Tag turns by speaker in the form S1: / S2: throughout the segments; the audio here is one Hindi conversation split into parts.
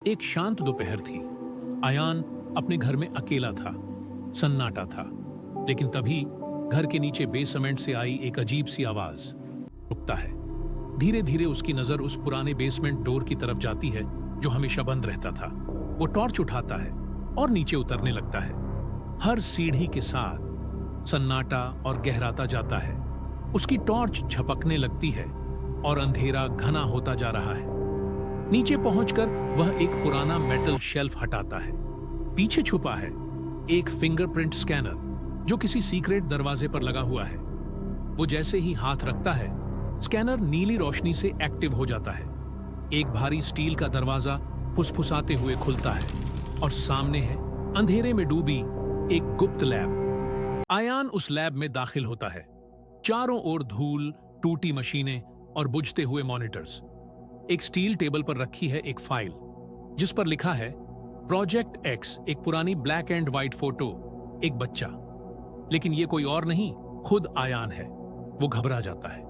S1: एक शांत दोपहर थी। अयान अपने घर में अकेला था। सन्नाटा था। लेकिन तभी घर के नीचे बेसमेंट से आई एक अजीब सी आवाज। रुकता है। धीरे धीरे उसकी नजर उस पुराने बेसमेंट डोर की तरफ जाती है जो हमेशा बंद रहता था। वो टॉर्च उठाता है और नीचे उतरने लगता है। हर सीढ़ी के साथ सन्नाटा और गहराता जाता है। उसकी टॉर्च झपकने लगती है और अंधेरा घना होता जा रहा है। नीचे पहुंचकर वह एक पुराना मेटल शेल्फ हटाता है। पीछे छुपा है एक फिंगरप्रिंट स्कैनर जो किसी सीक्रेट दरवाजे पर लगा हुआ है। वो जैसे ही हाथ रखता है, स्कैनर नीली रोशनी से एक्टिव हो जाता है। एक भारी स्टील का दरवाजा फुसफुसाते हुए खुलता है और सामने है अंधेरे में डूबी एक गुप्त लैब। अयान उस लैब में दाखिल होता है। चारों ओर धूल, टूटी मशीनें और बुझते हुए मॉनिटर्स। एक स्टील टेबल पर रखी है एक फाइल जिस पर लिखा है प्रोजेक्ट एक्स। एक पुरानी ब्लैक एंड व्हाइट फोटो, एक बच्चा। लेकिन ये कोई और नहीं, खुद अयान है। वो घबरा जाता है।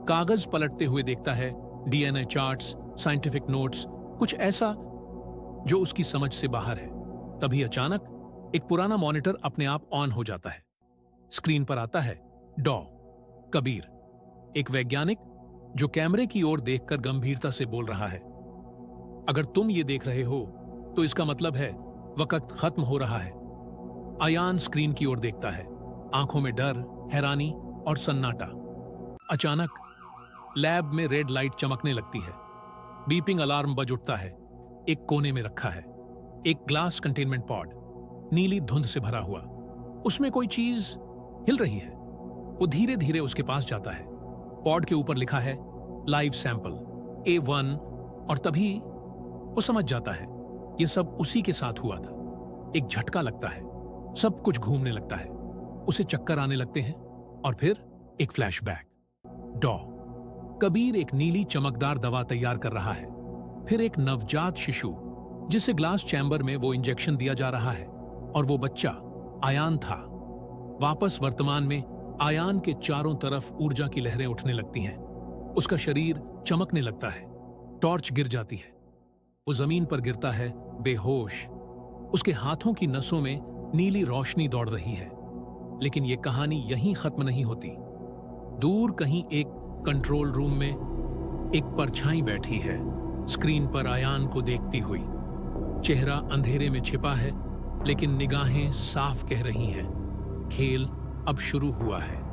S1: कागज पलटते हुए देखता है डीएनए चार्ट्स, साइंटिफिक नोट्स, कुछ ऐसा जो उसकी समझ से बाहर है। तभी अचानक एक पुराना मॉनिटर अपने आप ऑन हो जाता है। स्क्रीन पर आता है डॉ कबीर, एक वैज्ञानिक जो कैमरे की ओर देखकर गंभीरता से बोल रहा है, अगर तुम ये देख रहे हो तो इसका मतलब है वक्त खत्म हो रहा है। अयान स्क्रीन की ओर देखता है, आंखों में डर, हैरानी और सन्नाटा। अचानक लैब में रेड लाइट चमकने लगती है। बीपिंग अलार्म बज उठता है। एक कोने में रखा है एक ग्लास कंटेनमेंट पॉड, नीली धुंध से भरा हुआ। उसमें कोई चीज हिल रही है। वो धीरे धीरे उसके पास जाता है। पॉड के ऊपर लिखा है लाइव सैंपल A1 और तभी वो समझ जाता है ये सब उसी के साथ हुआ था। एक झटका लगता है, सब कुछ घूमने लगता है। उसे चक्कर आने लगते हैं और फिर एक फ्लैशबैक। डॉ कबीर एक नीली चमकदार दवा तैयार कर रहा है। फिर एक नवजात शिशु जिसे ग्लास चैम्बर में वो इंजेक्शन दिया जा रहा है, और वो बच्चा अयान था। वापस वर्तमान में अयान के चारों तरफ ऊर्जा की लहरें उठने लगती हैं। उसका शरीर चमकने लगता है। टॉर्च गिर जाती है। वो जमीन पर गिरता है बेहोश। उसके हाथों की नसों में नीली रोशनी दौड़ रही है। लेकिन ये कहानी यहीं खत्म नहीं होती। दूर कहीं एक कंट्रोल रूम में एक परछाई बैठी है, स्क्रीन पर अयान को देखती हुई। चेहरा अंधेरे में छिपा है, लेकिन निगाहें साफ कह रही हैं, खेल अब शुरू हुआ है।